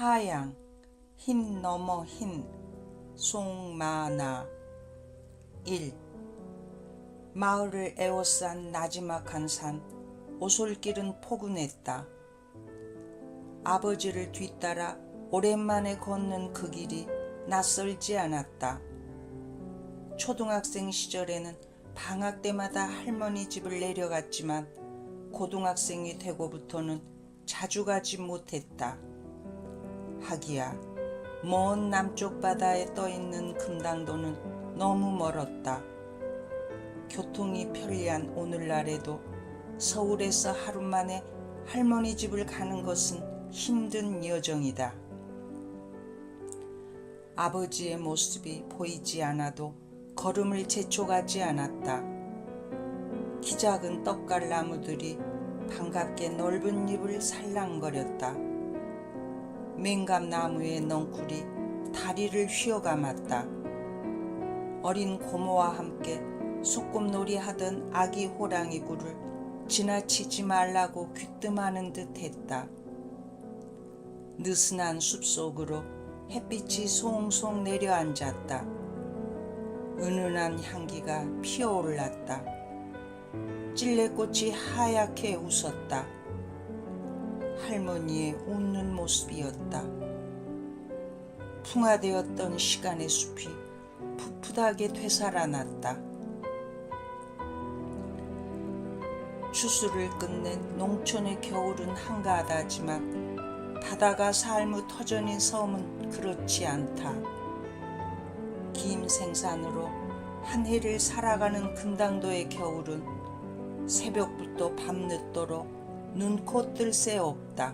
하양, 흰 넘어 흰, 송마나. 1. 마을을 에워싼 나지막한 산, 오솔길은 포근했다. 아버지를 뒤따라 오랜만에 걷는 그 길이 낯설지 않았다. 초등학생 시절에는 방학 때마다 할머니 집을 내려갔지만 고등학생이 되고부터는 자주 가지 못했다. 하기야 먼 남쪽 바다에 떠있는 금당도는 너무 멀었다. 교통이 편리한 오늘날에도 서울에서 하루 만에 할머니 집을 가는 것은 힘든 여정이다. 아버지의 모습이 보이지 않아도 걸음을 재촉하지 않았다. 키 작은 떡갈나무들이 반갑게 넓은 잎을 살랑거렸다. 맹감나무의 넝쿨이 다리를 휘어감았다. 어린 고모와 함께 소꿉놀이 하던 아기 호랑이 굴을 지나치지 말라고 귀뜸하는 듯 했다. 느슨한 숲속으로 햇빛이 송송 내려앉았다. 은은한 향기가 피어올랐다. 찔레꽃이 하얗게 웃었다. 할머니의 웃는 모습이었다. 풍화되었던 시간의 숲이 풋풋하게 되살아났다. 추수를 끝낸 농촌의 겨울은 한가하다지만 바다가 삶의 터전인 섬은 그렇지 않다. 긴 생산으로 한 해를 살아가는 금당도의 겨울은 새벽부터 밤늦도록 눈코 뜰 새 없다.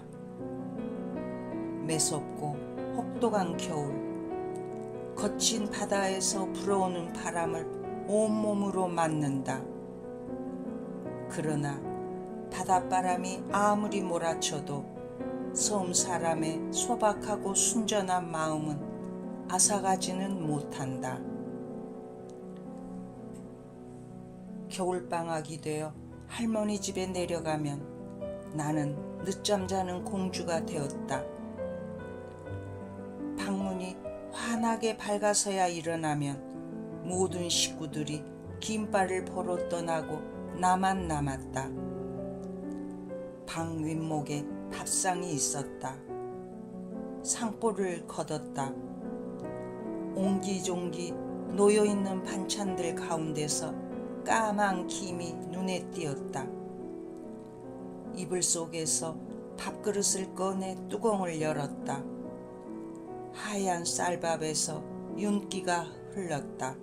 매섭고 혹독한 겨울, 거친 바다에서 불어오는 바람을 온몸으로 맞는다. 그러나 바닷바람이 아무리 몰아쳐도 섬 사람의 소박하고 순전한 마음은 앗아가지는 못한다. 겨울방학이 되어 할머니 집에 내려가면 나는 늦잠 자는 공주가 되었다. 방문이 환하게 밝아서야 일어나면 모든 식구들이 긴발을 보러 떠나고 나만 남았다. 방 윗목에 밥상이 있었다. 상포를 걷었다. 옹기종기 놓여있는 반찬들 가운데서 까만 김이 눈에 띄었다. 이불 속에서 밥그릇을 꺼내 뚜껑을 열었다. 하얀 쌀밥에서 윤기가 흘렀다.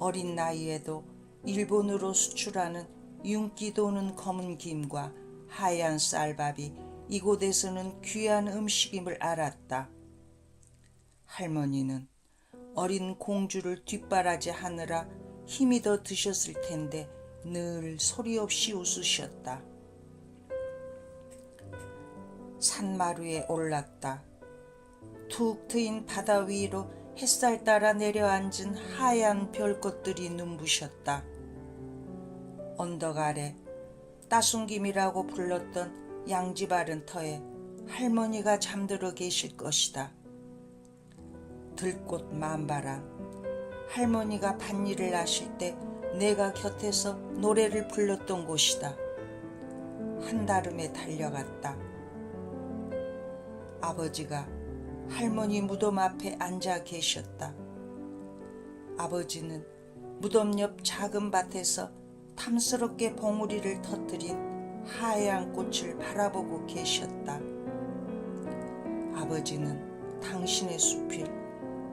어린 나이에도 일본으로 수출하는 윤기 도는 검은 김과 하얀 쌀밥이 이곳에서는 귀한 음식임을 알았다. 할머니는 어린 공주를 뒷바라지 하느라 힘이 더 드셨을 텐데 늘 소리 없이 웃으셨다. 산마루에 올랐다. 툭 트인 바다 위로 햇살 따라 내려앉은 하얀 별꽃들이 눈부셨다. 언덕 아래 따순김이라고 불렀던 양지바른 터에 할머니가 잠들어 계실 것이다. 들꽃 만바람, 할머니가 밭일을 하실 때 내가 곁에서 노래를 불렀던 곳이다. 한달음에 달려갔다. 아버지가 할머니 무덤 앞에 앉아 계셨다. 아버지는 무덤 옆 작은 밭에서 탐스럽게 봉우리를 터뜨린 하얀 꽃을 바라보고 계셨다. 아버지는 당신의 숲을,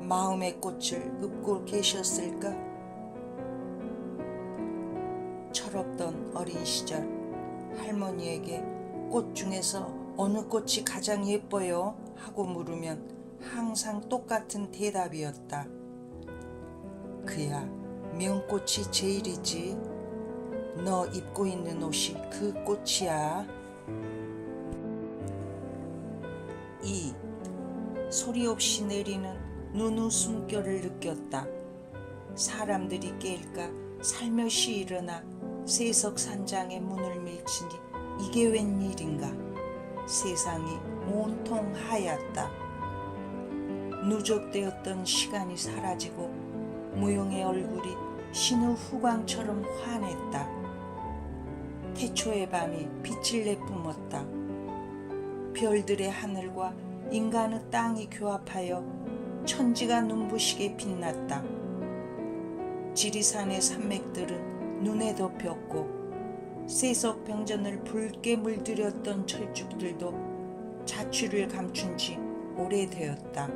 마음의 꽃을 읊고 계셨을까? 철없던 어린 시절 할머니에게 꽃 중에서 어느 꽃이 가장 예뻐요? 하고 물으면 항상 똑같은 대답이었다. 그야 명꽃이 제일이지. 너 입고 있는 옷이 그 꽃이야. 2. 소리 없이 내리는 눈의 숨결을 느꼈다. 사람들이 깰까 살며시 일어나 세석산장의 문을 밀치니 이게 웬일인가. 세상이 온통 하얗다. 누적되었던 시간이 사라지고 무용의 얼굴이 신의 후광처럼 환했다. 태초의 밤이 빛을 내뿜었다. 별들의 하늘과 인간의 땅이 교합하여 천지가 눈부시게 빛났다. 지리산의 산맥들은 눈에 덮였고 세석병전을 붉게 물들였던 철쭉들도 자취를 감춘 지 오래되었다.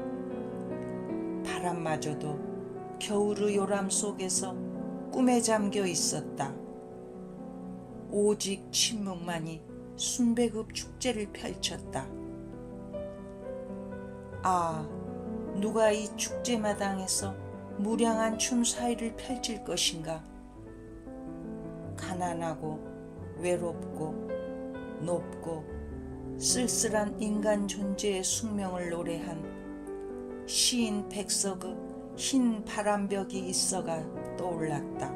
바람마저도 겨울의 요람 속에서 꿈에 잠겨 있었다. 오직 침묵만이 순백읍 축제를 펼쳤다. 아, 누가 이 축제마당에서 무량한 춤사위를 펼칠 것인가? 가난하고 외롭고 높고 쓸쓸한 인간 존재의 숙명을 노래한 시인 백석의 흰 바람벽이 있어가 떠올랐다.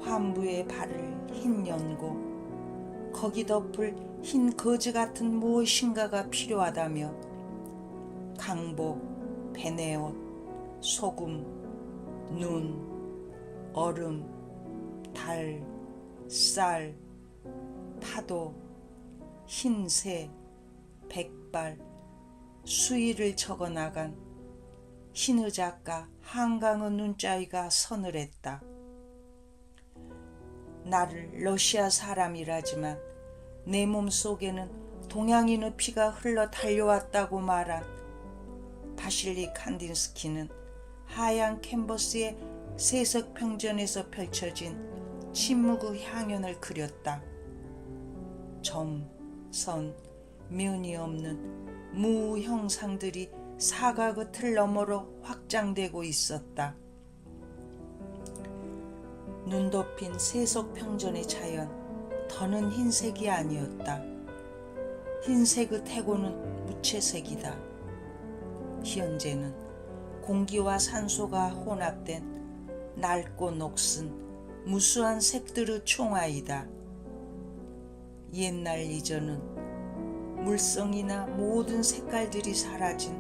환부의 발을 흰 연고 거기 덮을 흰 거즈 같은 무엇인가가 필요하다며 강복, 베네옷, 소금, 눈, 얼음, 달, 쌀, 파도, 흰새, 백발, 수위를 적어나간 신의 작가 한강의 눈자위가 서늘했다. 나를 러시아 사람이라지만 내 몸속에는 동양인의 피가 흘러 달려왔다고 말한 바실리 칸딘스키는 하얀 캔버스의 세석평전에서 펼쳐진 침묵의 향연을 그렸다. 점, 선, 면이 없는 무형상들이 사각의 틀 너머로 확장되고 있었다. 눈 덮인 세석평전의 자연, 더는 흰색이 아니었다. 흰색의 태고는 무채색이다. 현재는 공기와 산소가 혼합된 낡고 녹슨 무수한 색들의 총화이다. 옛날 이전은 물성이나 모든 색깔들이 사라진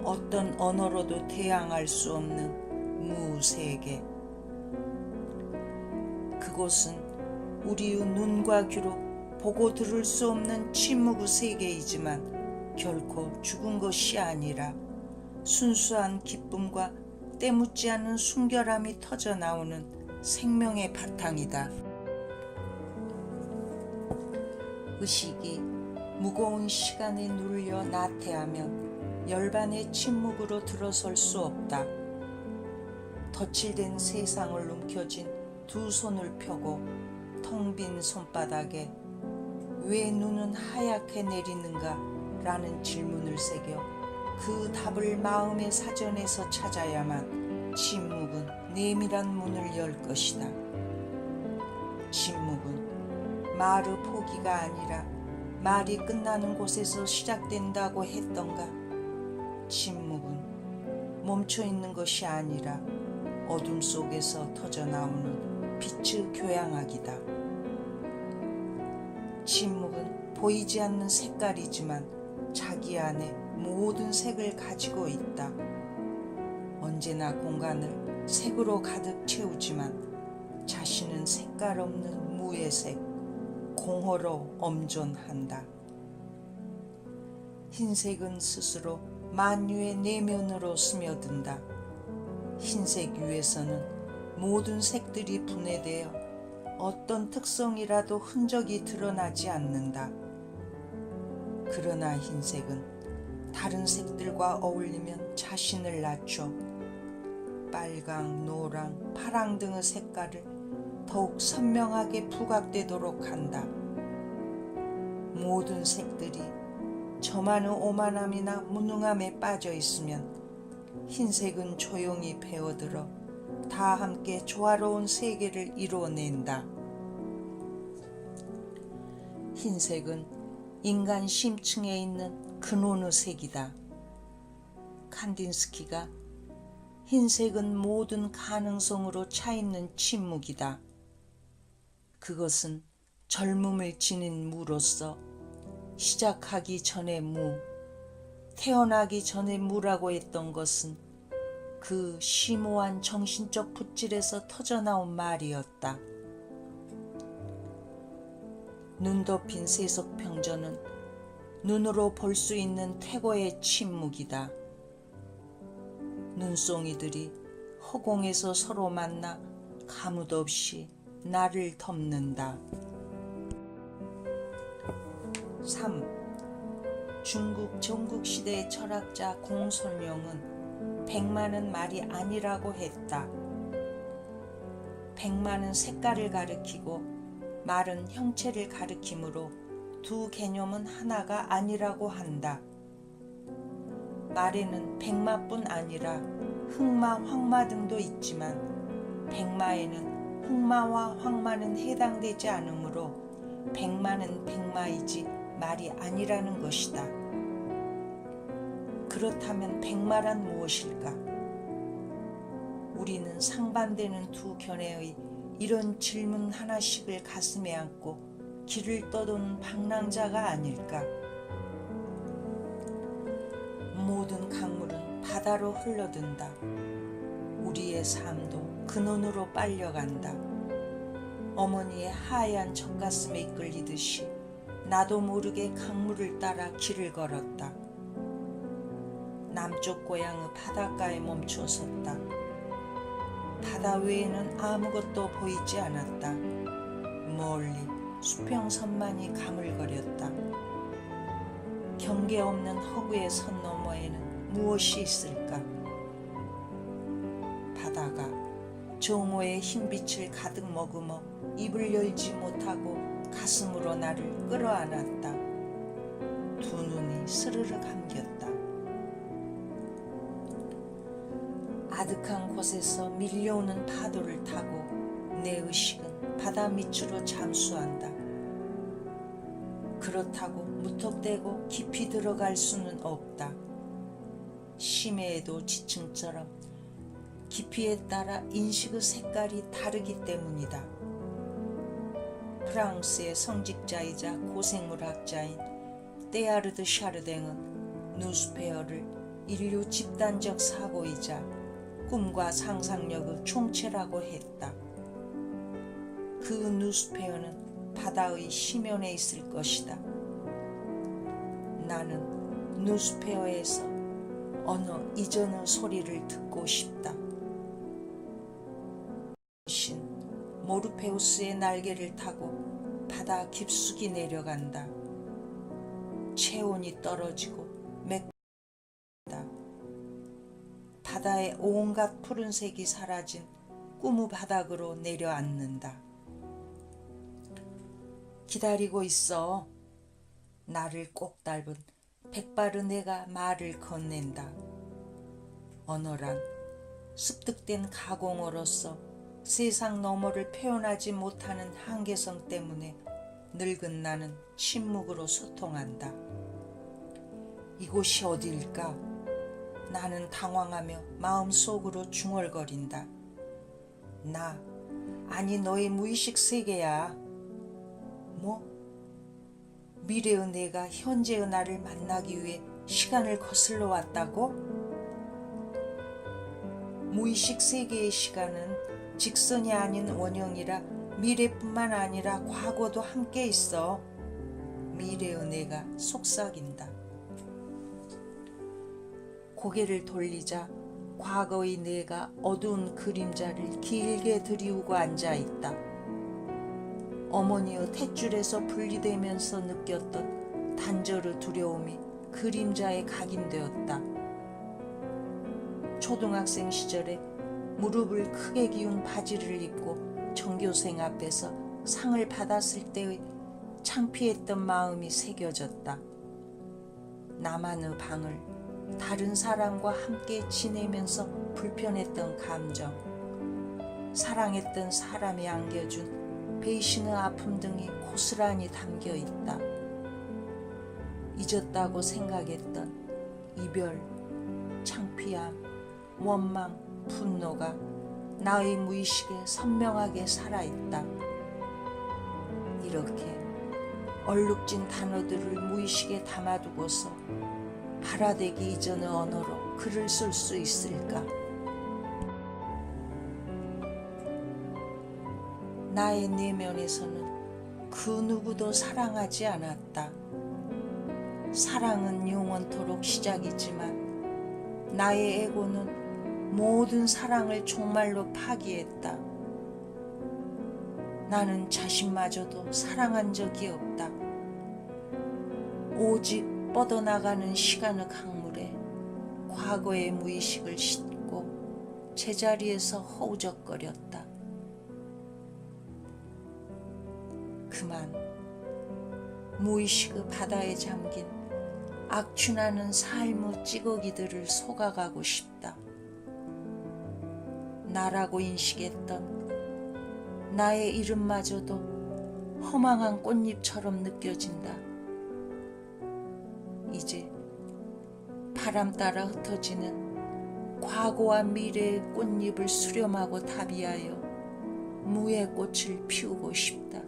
어떤 언어로도 대항할 수 없는 무세계. 그곳은 우리의 눈과 귀로 보고 들을 수 없는 침묵의 세계이지만 결코 죽은 것이 아니라 순수한 기쁨과 때묻지 않은 순결함이 터져 나오는 생명의 바탕이다. 의식이 무거운 시간에 눌려 나태하면 열반의 침묵으로 들어설 수 없다. 덧칠된 세상을 움켜쥔 두 손을 펴고 텅 빈 손바닥에 왜 눈은 하얗게 내리는가 라는 질문을 새겨 그 답을 마음의 사전에서 찾아야만 침묵은 내밀한 문을 열 것이다. 침묵은 말의 포기가 아니라 말이 끝나는 곳에서 시작된다고 했던가. 침묵은 멈춰 있는 것이 아니라 어둠 속에서 터져 나오는 빛의 교양학이다. 침묵은 보이지 않는 색깔이지만 자기 안에 모든 색을 가지고 있다. 언제나 공간을 색으로 가득 채우지만 자신은 색깔 없는 무의 색, 공허로 엄존한다. 흰색은 스스로 만유의 내면으로 스며든다. 흰색 위에서는 모든 색들이 분해되어 어떤 특성이라도 흔적이 드러나지 않는다. 그러나 흰색은 다른 색들과 어울리면 자신을 낮춰 빨강, 노랑, 파랑 등의 색깔을 더욱 선명하게 부각되도록 한다. 모든 색들이 저만의 오만함이나 무능함에 빠져 있으면 흰색은 조용히 배어들어 다 함께 조화로운 세계를 이루어낸다. 흰색은 인간 심층에 있는 근원의 색이다. 칸딘스키가 흰색은 모든 가능성으로 차있는 침묵이다. 그것은 젊음을 지닌 무로서 시작하기 전에 무, 태어나기 전에 무라고 했던 것은 그 심오한 정신적 붓질에서 터져나온 말이었다. 눈 덮인 세속평전은 눈으로 볼 수 있는 퇴고의 침묵이다. 눈송이들이 허공에서 서로 만나 가뭇 없이 나를 덮는다. 3. 중국 전국시대의 철학자 공손룡은 백마는 말이 아니라고 했다. 백마는 색깔을 가리키고 말은 형체를 가리키므로 두 개념은 하나가 아니라고 한다. 말에는 백마뿐 아니라 흑마, 황마 등도 있지만 백마에는 흑마와 황마는 해당되지 않으므로 백마는 백마이지 말이 아니라는 것이다. 그렇다면 백마란 무엇일까? 우리는 상반되는 두 견해의 이런 질문 하나씩을 가슴에 안고 길을 떠도는 방랑자가 아닐까? 모든 강물은 바다로 흘러든다. 우리의 삶도 근원으로 빨려간다. 어머니의 하얀 젖가슴에 이끌리듯이 나도 모르게 강물을 따라 길을 걸었다. 남쪽 고향의 바닷가에 멈춰섰다. 바다 외에는 아무것도 보이지 않았다. 멀리 수평선만이 가물거렸다. 경계 없는 허구의 선 너머에는 무엇이 있을까? 바다가 정오의 흰빛을 가득 머금어 입을 열지 못하고 가슴으로 나를 끌어안았다. 두 눈이 스르르 감겼다. 아득한 곳에서 밀려오는 파도를 타고 내 의식은 바다 밑으로 잠수한다. 그렇다고 무턱대고 깊이 들어갈 수는 없다. 심해에도 지층처럼 깊이에 따라 인식의 색깔이 다르기 때문이다. 프랑스의 성직자이자 고생물학자인 테야르드 샤르댕은 누스페어를 인류 집단적 사고이자 꿈과 상상력의 총체라고 했다. 그 누스페어는 바다의 심연에 있을 것이다. 나는 누스페어에서 어느 이전의 소리를 듣고 싶다. 신 모르페우스의 날개를 타고 바다 깊숙이 내려간다. 체온이 떨어지고 맵다. 바다의 온갖 푸른색이 사라진 꿈의 바닥으로 내려앉는다. 기다리고 있어. 나를 꼭 닮은 백발의 내가 말을 건넨다. 언어란 습득된 가공어로서 세상 너머를 표현하지 못하는 한계성 때문에 늙은 나는 침묵으로 소통한다. 이곳이 어디일까? 나는 당황하며 마음속으로 중얼거린다. 아니 너의 무의식 세계야. 뭐? 미래의 내가 현재의 나를 만나기 위해 시간을 거슬러 왔다고? 무의식 세계의 시간은 직선이 아닌 원형이라 미래뿐만 아니라 과거도 함께 있어. 미래의 내가 속삭인다. 고개를 돌리자 과거의 내가 어두운 그림자를 길게 들이우고 앉아있다. 어머니의 탯줄에서 분리되면서 느꼈던 단절의 두려움이 그림자에 각인되었다. 초등학생 시절에 무릎을 크게 기운 바지를 입고 전교생 앞에서 상을 받았을 때의 창피했던 마음이 새겨졌다. 나만의 방을 다른 사람과 함께 지내면서 불편했던 감정, 사랑했던 사람이 안겨준 배신의 아픔 등이 고스란히 담겨 있다. 잊었다고 생각했던 이별, 창피함, 원망, 분노가 나의 무의식에 선명하게 살아있다. 이렇게 얼룩진 단어들을 무의식에 담아두고서 발화되기 이전의 언어로 글을 쓸 수 있을까? 나의 내면에서는 그 누구도 사랑하지 않았다. 사랑은 영원토록 시작이지만 나의 에고는 모든 사랑을 종말로 파기했다. 나는 자신마저도 사랑한 적이 없다. 오직 뻗어나가는 시간의 강물에 과거의 무의식을 싣고 제자리에서 허우적거렸다. 그만 무의식의 바다에 잠긴 악취나는 삶의 찌꺼기들을 속아가고 싶다. 나라고 인식했던 나의 이름마저도 허망한 꽃잎처럼 느껴진다. 이제 바람 따라 흩어지는 과거와 미래의 꽃잎을 수렴하고 다비하여 무의 꽃을 피우고 싶다.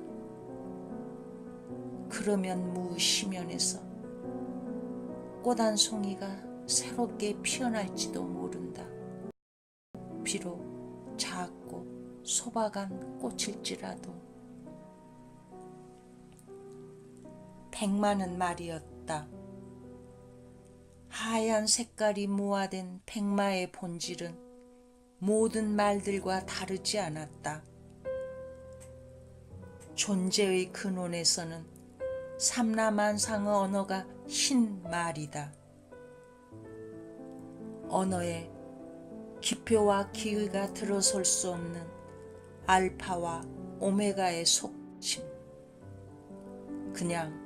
그러면 무 심연에서 꽃 한 송이가 새롭게 피어날지도 모른다. 비록 작고 소박한 꽃일지라도. 백마는 말이었다. 하얀 색깔이 무화된 백마의 본질은 모든 말들과 다르지 않았다. 존재의 근원에서는 삼라만상의 언어가 흰 말이다. 언어에 기표와 기의가 들어설 수 없는 알파와 오메가의 속침. 그냥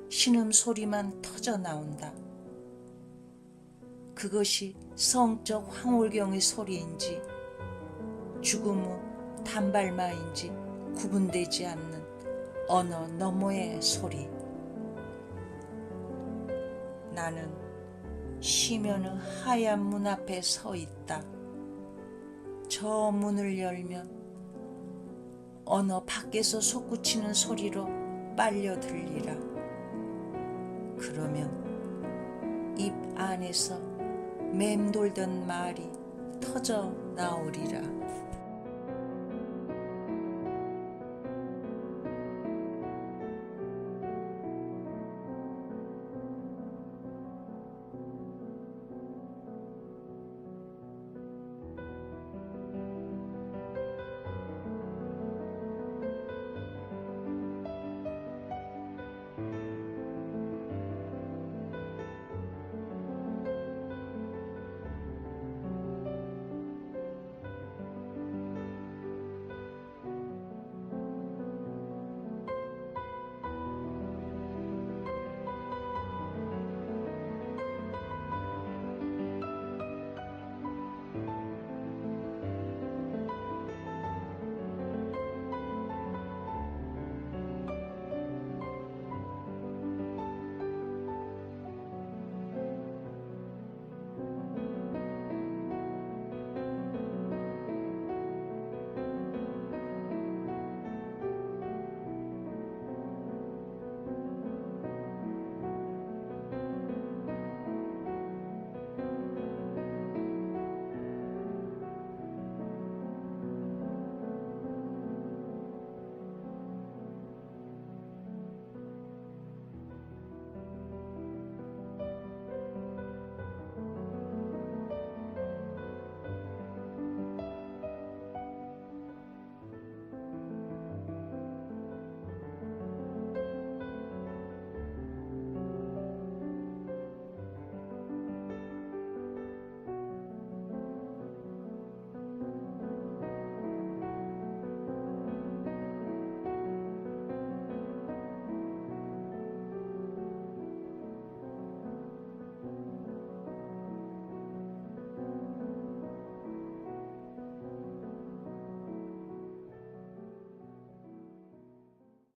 신음소리만 터져 나온다. 그것이 성적 황홀경의 소리인지 죽음 후 단발마인지 구분되지 않는 언어 너머의 소리. 나는 심연의 하얀 문 앞에 서 있다. 저 문을 열면 언어 밖에서 솟구치는 소리로 빨려 들리라. 그러면 입 안에서 맴돌던 말이 터져 나오리라.